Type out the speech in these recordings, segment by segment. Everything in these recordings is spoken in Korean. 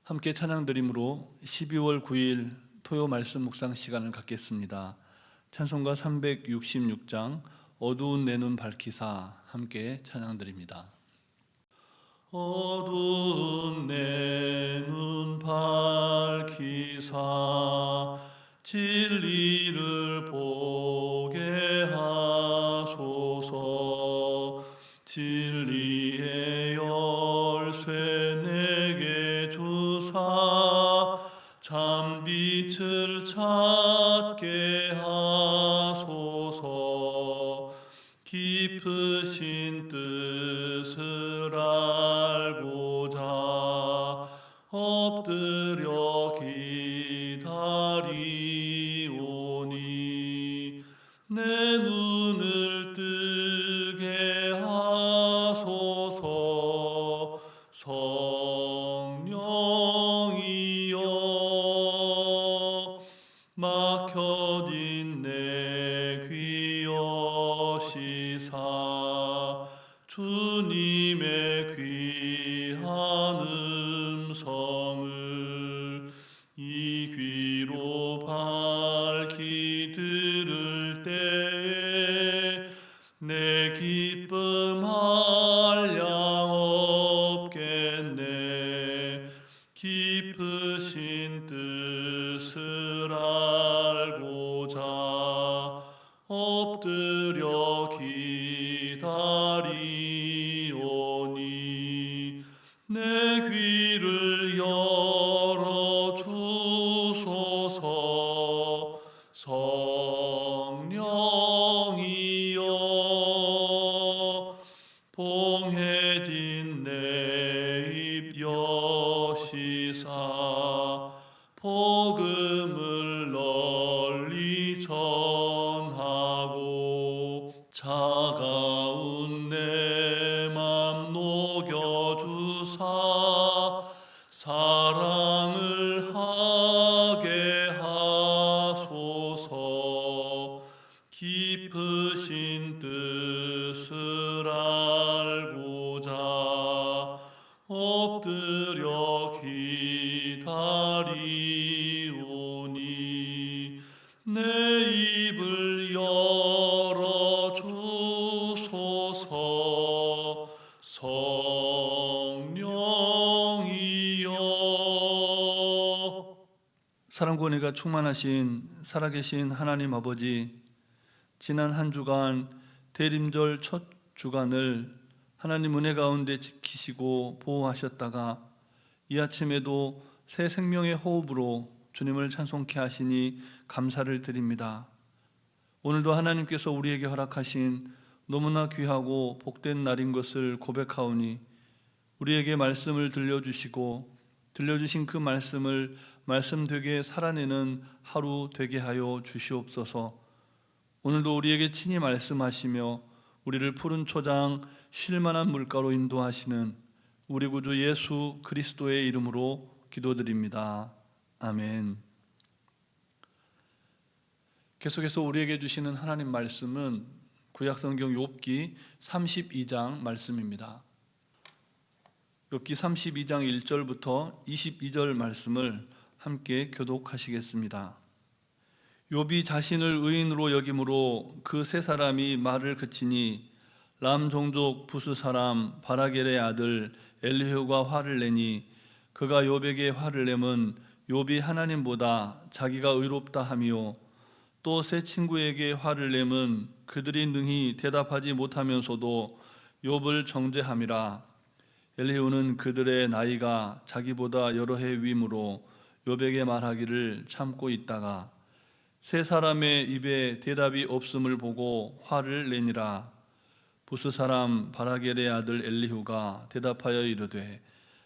함께 찬양드림으로 12월 9일 토요 말씀 묵상 시간을 갖겠습니다. 찬송가 366장 어두운 내 눈 밝히사 함께 찬양드립니다. 어두운 내 눈 밝히사 진리를 보게 하소서. 진리의 열쇠 내게 주사 참빛을 찾게 하소서. 깊으신 뜻을 알고자 엎드려 기다리오니 내 눈을 뜨게 하소서. 성령이여 막혀진 내 귀 여시사 주님의 귀한 음성을 이 귀로 밝히 들을 때에 내 기쁨 한량 없겠네. 깊으신 뜻을 알고자 엎드려 기다리오니 내 귀를 열어 주소서. 성령이여 봉해진 내 입 여시사 복음을 널리 전하고 차가운 내 맘 녹여주사 사랑을 하게 하소서. 깊으신 뜻을 알고자 엎드려 기다리오니 내 입을 열어 주소서. 성령이여 사랑과 은혜가 충만하신 살아계신 하나님 아버지, 지난 한 주간 대림절 첫 주간을 하나님 은혜 가운데 지키시고 보호하셨다가 이 아침에도 새 생명의 호흡으로 주님을 찬송케 하시니 감사를 드립니다. 오늘도 하나님께서 우리에게 허락하신 너무나 귀하고 복된 날인 것을 고백하오니 우리에게 말씀을 들려주시고 들려주신 그 말씀을 말씀되게 살아내는 하루 되게 하여 주시옵소서. 오늘도 우리에게 친히 말씀하시며 우리를 푸른 초장 쉴만한 물가로 인도하시는 우리 구주 예수 그리스도의 이름으로 기도드립니다. 아멘. 계속해서 우리에게 주시는 하나님 말씀은 구약성경 욥기 32장 말씀입니다. 욥기 32장 1절부터 22절 말씀을 함께 교독하시겠습니다. 욥이 자신을 의인으로 여김으로 그 세 사람이 말을 그치니 람 종족 부스 사람 바라겔의 아들 엘리후가 화를 내니 그가 욥에게 화를 내면 욥이 하나님보다 자기가 의롭다 하며 또 세 친구에게 화를 내면 그들이 능히 대답하지 못하면서도 욥을 정죄함이라. 엘리후는 그들의 나이가 자기보다 여러 해 위므로 욥에게 말하기를 참고 있다가 세 사람의 입에 대답이 없음을 보고 화를 내니라. 부스 사람 바라겔의 아들 엘리후가 대답하여 이르되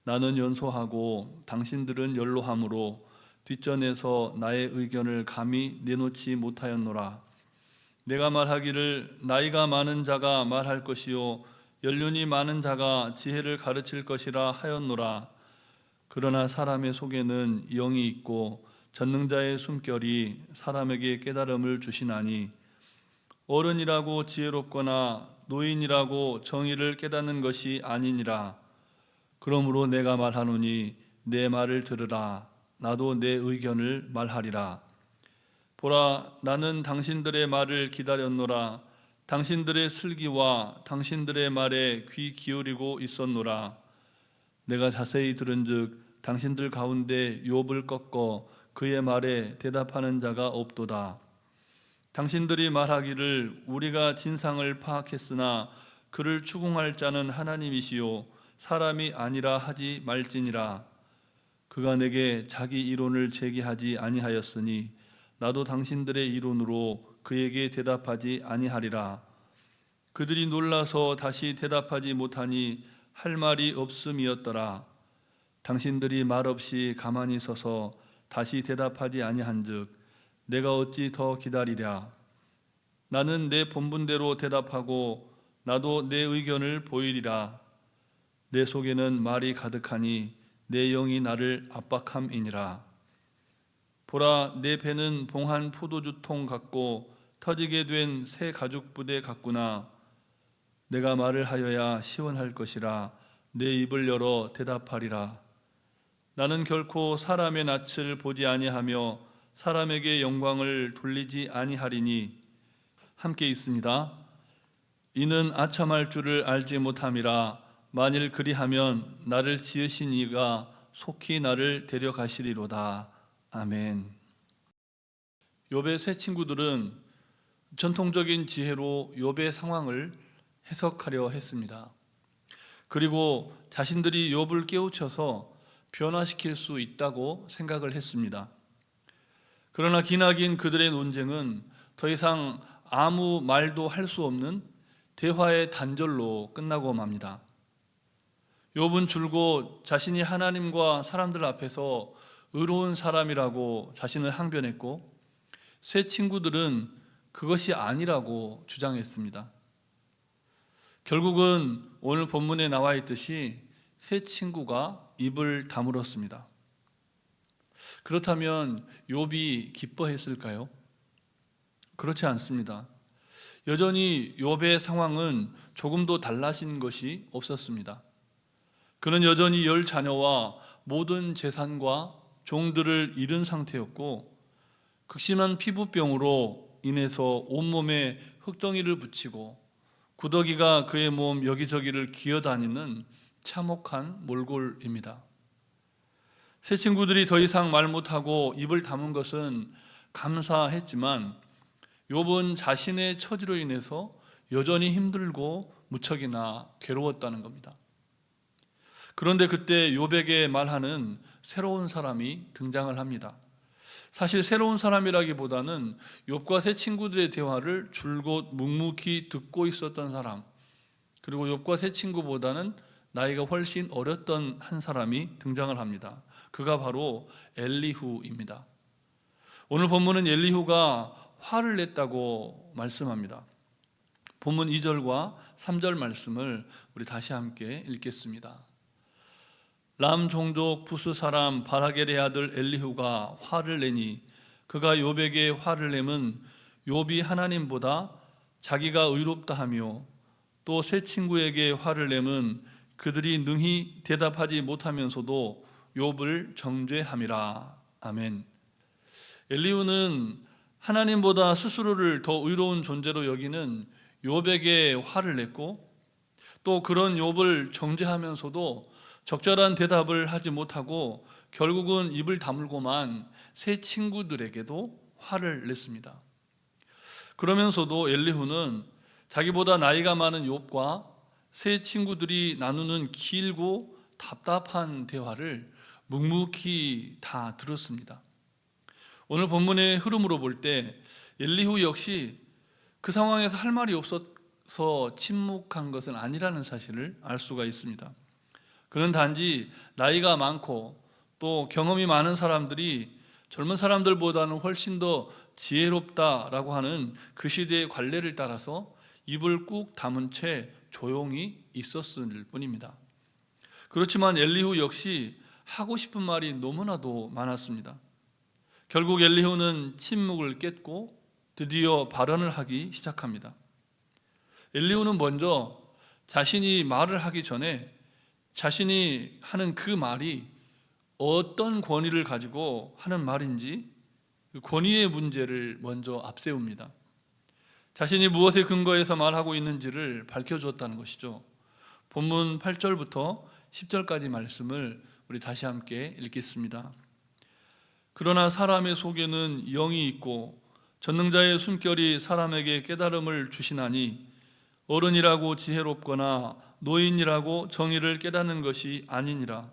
나는 연소하고 당신들은 연로함으로 뒷전에서 나의 의견을 감히 내놓지 못하였노라. 내가 말하기를 나이가 많은 자가 말할 것이요 연륜이 많은 자가 지혜를 가르칠 것이라 하였노라. 그러나 사람의 속에는 영이 있고 전능자의 숨결이 사람에게 깨달음을 주시나니 어른이라고 지혜롭거나 노인이라고 정의를 깨닫는 것이 아니니라. 그러므로 내가 말하노니 내 말을 들으라. 나도 내 의견을 말하리라. 보라, 나는 당신들의 말을 기다렸노라. 당신들의 슬기와 당신들의 말에 귀 기울이고 있었노라. 내가 자세히 들은즉 당신들 가운데 욥을 꺾어 그의 말에 대답하는 자가 없도다. 당신들이 말하기를 우리가 진상을 파악했으나 그를 추궁할 자는 하나님이시요 사람이 아니라 하지 말지니라. 그가 내게 자기 이론을 제기하지 아니하였으니 나도 당신들의 이론으로 그에게 대답하지 아니하리라. 그들이 놀라서 다시 대답하지 못하니 할 말이 없음이었더라. 당신들이 말없이 가만히 서서 다시 대답하지 아니한즉 내가 어찌 더 기다리랴. 나는 내 본분대로 대답하고 나도 내 의견을 보이리라. 내 속에는 말이 가득하니 내 영이 나를 압박함이니라. 보라, 내 배는 봉한 포도주통 같고 터지게 된 새 가죽 부대 같구나. 내가 말을 하여야 시원할 것이라. 내 입을 열어 대답하리라. 나는 결코 사람의 낯을 보지 아니하며 사람에게 영광을 돌리지 아니하리니. 함께 있습니다. 이는 아첨할 줄을 알지 못함이라. 만일 그리하면 나를 지으신 이가 속히 나를 데려가시리로다. 아멘. 욥의 세 친구들은 전통적인 지혜로 욥의 상황을 해석하려 했습니다. 그리고 자신들이 욥을 깨우쳐서 변화시킬 수 있다고 생각을 했습니다. 그러나 기나긴 그들의 논쟁은 더 이상 아무 말도 할 수 없는 대화의 단절로 끝나고 맙니다. 욥은 줄곧 자신이 하나님과 사람들 앞에서 의로운 사람이라고 자신을 항변했고, 세 친구들은 그것이 아니라고 주장했습니다. 결국은 오늘 본문에 나와 있듯이 세 친구가 입을 다물었습니다. 그렇다면 욥이 기뻐했을까요? 그렇지 않습니다. 여전히 욥의 상황은 조금도 달라진 것이 없었습니다. 그는 여전히 10자녀와 모든 재산과 종들을 잃은 상태였고, 극심한 피부병으로 인해서 온몸에 흙덩이를 붙이고 구더기가 그의 몸 여기저기를 기어다니는 참혹한 몰골입니다. 세 친구들이 더 이상 말 못하고 입을 다문 것은 감사했지만 욥은 자신의 처지로 인해서 여전히 힘들고 무척이나 괴로웠다는 겁니다. 그런데 그때 욥에게 말하는 새로운 사람이 등장을 합니다. 사실 새로운 사람이라기보다는 욥과 세 친구들의 대화를 줄곧 묵묵히 듣고 있었던 사람, 그리고 욥과 세 친구보다는 나이가 훨씬 어렸던 한 사람이 등장을 합니다. 그가 바로 엘리후입니다. 오늘 본문은 엘리후가 화를 냈다고 말씀합니다. 본문 2절과 3절 말씀을 우리 다시 함께 읽겠습니다. 람 종족 부스 사람 바라겔의 아들 엘리후가 화를 내니 그가 욥에게 화를 내면 욥이 하나님보다 자기가 의롭다 하며 또 세 친구에게 화를 내면 그들이 능히 대답하지 못하면서도 욥을 정죄함이라. 아멘. 엘리후는 하나님보다 스스로를 더 의로운 존재로 여기는 욥에게 화를 냈고, 또 그런 욥을 정죄하면서도 적절한 대답을 하지 못하고 결국은 입을 다물고만 세 친구들에게도 화를 냈습니다. 그러면서도 엘리후는 자기보다 나이가 많은 욥과 세 친구들이 나누는 길고 답답한 대화를 묵묵히 다 들었습니다. 오늘 본문의 흐름으로 볼 때 엘리후 역시 그 상황에서 할 말이 없어서 침묵한 것은 아니라는 사실을 알 수가 있습니다. 그는 단지 나이가 많고 또 경험이 많은 사람들이 젊은 사람들보다는 훨씬 더 지혜롭다라고 하는 그 시대의 관례를 따라서 입을 꾹 다문 채 조용히 있었을 뿐입니다. 그렇지만 엘리후 역시 하고 싶은 말이 너무나도 많았습니다. 결국 엘리후는 침묵을 깼고 드디어 발언을 하기 시작합니다. 엘리후는 먼저 자신이 말을 하기 전에 자신이 하는 그 말이 어떤 권위를 가지고 하는 말인지 그 권위의 문제를 먼저 앞세웁니다. 자신이 무엇에 근거해서 말하고 있는지를 밝혀주었다는 것이죠. 본문 8절부터 10절까지 말씀을 우리 다시 함께 읽겠습니다. 그러나 사람의 속에는 영이 있고 전능자의 숨결이 사람에게 깨달음을 주시나니 어른이라고 지혜롭거나 노인이라고 정의를 깨닫는 것이 아니니라.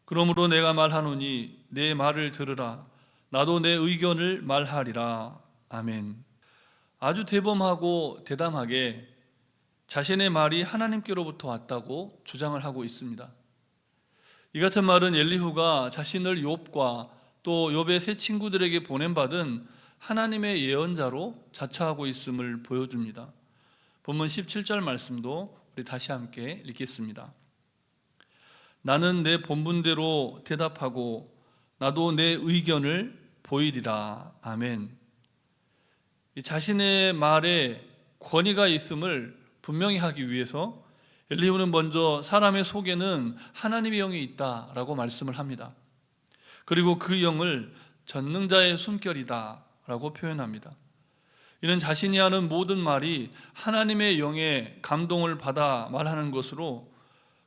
그러므로 내가 말하노니 내 말을 들으라. 나도 내 의견을 말하리라. 아멘. 아주 대범하고 대담하게 자신의 말이 하나님께로부터 왔다고 주장을 하고 있습니다. 이 같은 말은 엘리후가 자신을 욥과 또 욥의 세 친구들에게 보냄받은 하나님의 예언자로 자처하고 있음을 보여줍니다. 본문 17절 말씀도 우리 다시 함께 읽겠습니다. 나는 내 본분대로 대답하고 나도 내 의견을 보이리라. 아멘. 자신의 말에 권위가 있음을 분명히 하기 위해서 엘리후는 먼저 사람의 속에는 하나님의 영이 있다라고 말씀을 합니다. 그리고 그 영을 전능자의 숨결이다 라고 표현합니다. 이는 자신이 하는 모든 말이 하나님의 영의 감동을 받아 말하는 것으로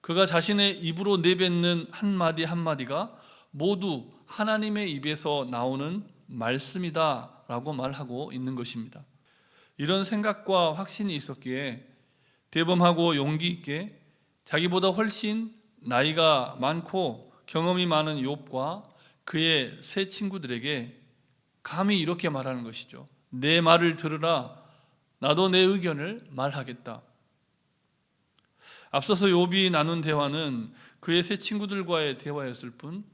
그가 자신의 입으로 내뱉는 한마디 한마디가 모두 하나님의 입에서 나오는 말씀이다 라고 말하고 있는 것입니다. 이런 생각과 확신이 있었기에 대범하고 용기 있게 자기보다 훨씬 나이가 많고 경험이 많은 욥과 그의 세 친구들에게 감히 이렇게 말하는 것이죠. 내 말을 들으라. 나도 내 의견을 말하겠다. 앞서서 욥이 나눈 대화는 그의 세 친구들과의 대화였을 뿐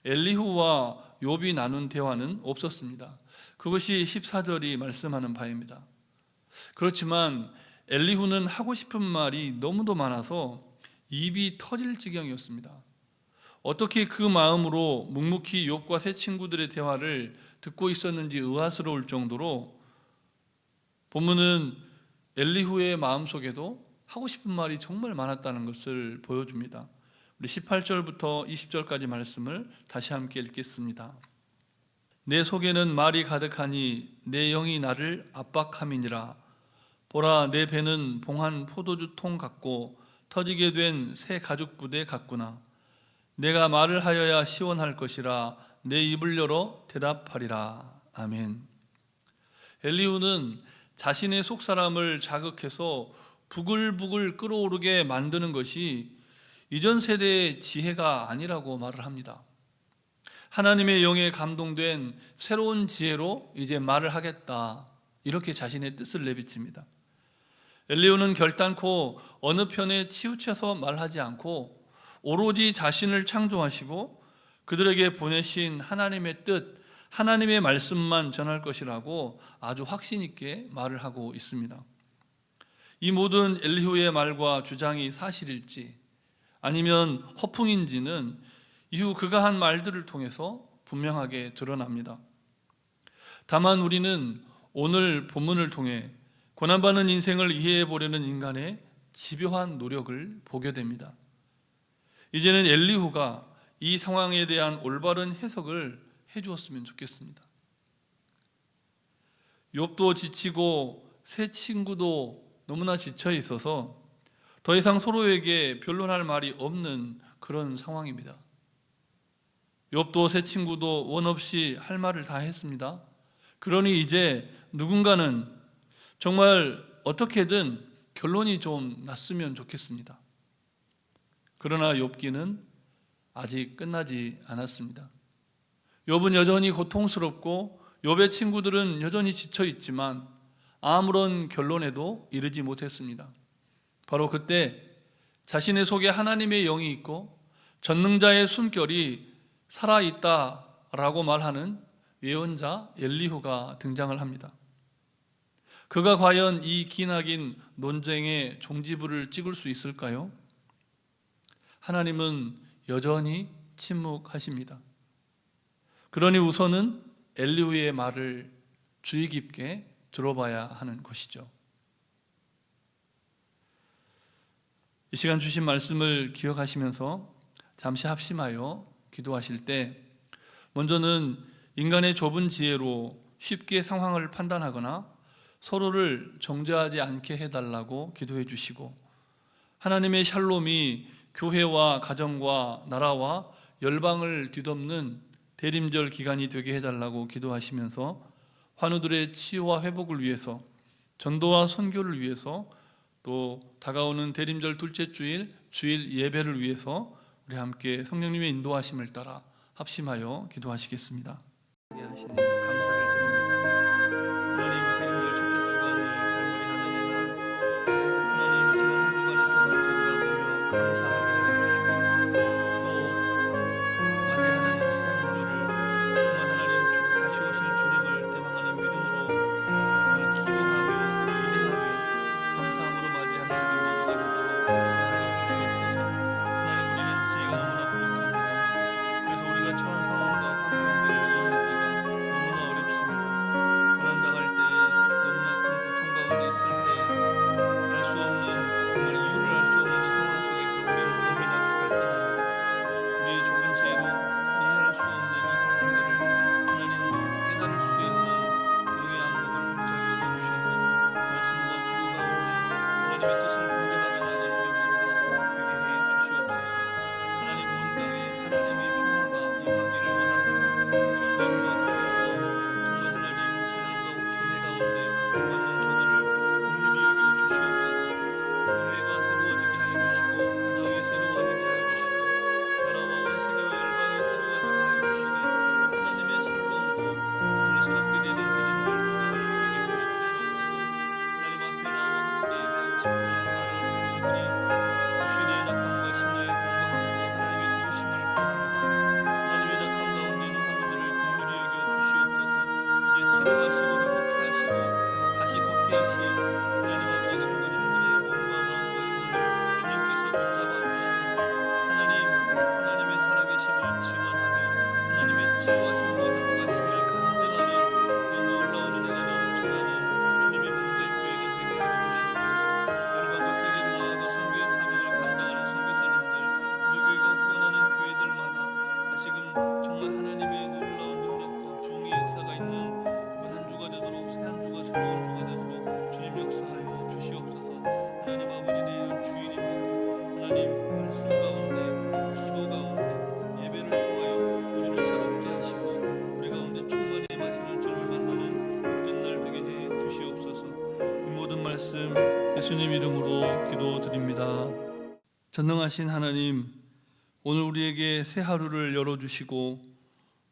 엘리후와 욥이 나눈 대화는 없었습니다. 그것이 14절이 말씀하는 바입니다. 그렇지만 엘리후는 하고 싶은 말이 너무도 많아서 입이 터질 지경이었습니다. 어떻게 그 마음으로 묵묵히 욥과 세 친구들의 대화를 듣고 있었는지 의아스러울 정도로 본문은 엘리후의 마음속에도 하고 싶은 말이 정말 많았다는 것을 보여줍니다. 우리 18절부터 20절까지 말씀을 다시 함께 읽겠습니다. 내 속에는 말이 가득하니 내 영이 나를 압박함이니라. 보라, 내 배는 봉한 포도주 통 같고 터지게 된 새 가죽 부대 같구나. 내가 말을 하여야 시원할 것이라 내 입을 열어 대답하리라. 아멘. 엘리후는 자신의 속사람을 자극해서 부글부글 끓어오르게 만드는 것이 이전 세대의 지혜가 아니라고 말을 합니다. 하나님의 영에 감동된 새로운 지혜로 이제 말을 하겠다, 이렇게 자신의 뜻을 내비칩니다. 엘리후는 결단코 어느 편에 치우쳐서 말하지 않고 오로지 자신을 창조하시고 그들에게 보내신 하나님의 뜻, 하나님의 말씀만 전할 것이라고 아주 확신 있게 말을 하고 있습니다. 이 모든 엘리후의 말과 주장이 사실일지 아니면 허풍인지는 이후 그가 한 말들을 통해서 분명하게 드러납니다. 다만 우리는 오늘 본문을 통해 고난받는 인생을 이해해 보려는 인간의 집요한 노력을 보게 됩니다. 이제는 엘리후가 이 상황에 대한 올바른 해석을 해주었으면 좋겠습니다. 욥도 지치고 새 친구도 너무나 지쳐 있어서 더 이상 서로에게 변론할 말이 없는 그런 상황입니다. 욥도 새 친구도 원 없이 할 말을 다 했습니다. 그러니 이제 누군가는 정말 어떻게든 결론이 좀 났으면 좋겠습니다. 그러나 욥기는 아직 끝나지 않았습니다. 욥은 여전히 고통스럽고 욥의 친구들은 여전히 지쳐 있지만 아무런 결론에도 이르지 못했습니다. 바로 그때 자신의 속에 하나님의 영이 있고 전능자의 숨결이 살아있다라고 말하는 예언자 엘리후가 등장을 합니다. 그가 과연 이 기나긴 논쟁의 종지부를 찍을 수 있을까요? 하나님은 여전히 침묵하십니다. 그러니 우선은 엘리후의 말을 주의 깊게 들어봐야 하는 것이죠. 이 시간 주신 말씀을 기억하시면서 잠시 합심하여 기도하실 때 먼저는 인간의 좁은 지혜로 쉽게 상황을 판단하거나 서로를 정죄하지 않게 해달라고 기도해 주시고, 하나님의 샬롬이 교회와 가정과 나라와 열방을 뒤덮는 대림절 기간이 되게 해달라고 기도하시면서 환우들의 치유와 회복을 위해서, 전도와 선교를 위해서, 또 다가오는 대림절 둘째 주일 주일 예배를 위해서 우리 함께 성령님의 인도하심을 따라 합심하여 기도하시겠습니다. 하시니 감사를 드립니다. 하나님, 대림절 첫째 주간을 갈무리하는 이날, 하나님 지난 한 주간의 삶을 되돌아보며 감사하게 하여 주시고, 또 맞이하는 새 한 주를 정말 하나님 다시 오실 주님을 대망하는 믿음으로 정말 기도하며 기대하며 감사함으로 맞이하는 우리 모두가 되도록 역사하여 주시옵소서. 하나님, 우리는 지혜가 너무나 부족합니다. 그래서 우리가 처한 상황과 환경들을 이해하기가 너무나 어렵습니다. 고난당할 때에, 너무나 큰 고통 가운데 있을 때에, 알 수 없는, 정말 이유를 알 수 없는 이 상황 속에서 우리는 고민하고 갈등합니다. 우리의 좁은 지혜로 이해할 수 없는 이 상황들을 하나님 깨달을 수 있는 영의 안목을 활짝 열어주셔서 말씀과 기도 가운데 하나님의 뜻을 분별하며 나가는 우리 모두가 되게 해 주시옵소서. 하나님, 온 땅에 하나님의 평화가 임하기를 원합니다. 정말과 기도로 정말 하나님 재해 가운데 고통받는 저들을 긍휼히 여겨 주시옵소서. 교회가 새로워지게 하여 주시고, 가정이 새로워지게 하여 주시고, 나라와 온 세계와 열방이 새로워지게 하여 주시되, 하나님의 샬롬으로 정말 새롭게 되는 대림절 기간을 되게 해 주시옵소서. 하나님 앞에 나와 함께 예배하고 싶은 많은 성도들이 귀신의 낙함과 심야에 공고하고 하나님의 도우심을 구합니다. 하나님의 낙함 가운데 있는 환우들을 긍휼히 여겨 주시옵소서. 이제 치료하시고 회복케 하시고 다시 걷게 하신 하나님 아버지 성도님들의 몸과 마음과 영혼을 주님께서 붙잡아 주시고, 하나님의 살아계심을 지원하며 하나님의 치유하심과 회복하심을 간증하는 그런 놀라운 은혜가 넘쳐나는 주님의 몸된 교회가 되게 하여 주시옵소서. 열방과 세계로 나아가 선교의 사명을 감당하는 선교사님들, 우리 교회가 후원하는 교회들마다 다시금 정말 하나님의 놀라운 능력과 종의 역사가 있는 이번 한 주가 되도록, 새 한 주가 새로운 주가 되도록 주님 역사하여 주시옵소서. 하나님 아버지, 내일은 주일입니다. 하나님 말씀 가운데, 기도 가운데, 예배를 통하여 우리를 새롭게 하시고 우리 가운데 충만히 마시는 주님을 만나는 복된 날 되게 해 주시옵소서. 이 모든 말씀 예수님 이름으로 기도드립니다. 전능하신 하나님, 오늘 우리에게 새 하루를 열어주시고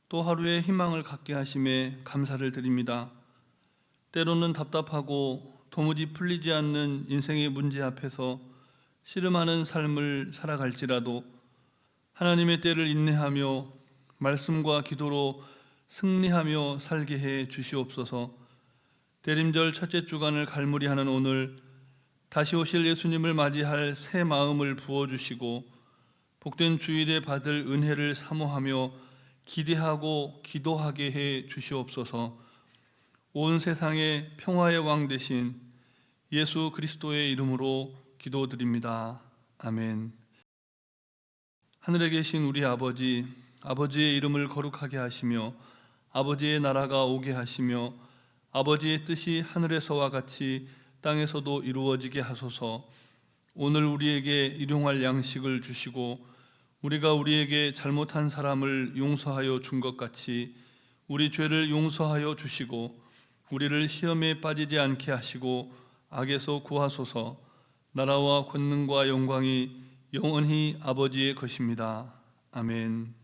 또 하루의 희망을 갖게 하심에 감사를 드립니다. 때로는 답답하고 도무지 풀리지 않는 인생의 문제 앞에서 씨름하는 삶을 살아갈지라도 하나님의 때를 인내하며 말씀과 기도로 승리하며 살게 해 주시옵소서. 대림절 첫째 주간을 갈무리하는 오늘 다시 오실 예수님을 맞이할 새 마음을 부어주시고 복된 주일에 받을 은혜를 사모하며 기대하고 기도하게 해 주시옵소서. 온 세상의 평화의 왕 되신 예수 그리스도의 이름으로 기도드립니다. 아멘. 하늘에 계신 우리 아버지, 아버지의 이름을 거룩하게 하시며 아버지의 나라가 오게 하시며 아버지의 뜻이 하늘에서와 같이 땅에서도 이루어지게 하소서. 오늘 우리에게 일용할 양식을 주시고 우리가 우리에게 잘못한 사람을 용서하여 준 것 같이 우리 죄를 용서하여 주시고 우리를 시험에 빠지지 않게 하시고 악에서 구하소서. 나라와 권능과 영광이 영원히 아버지의 것입니다. 아멘.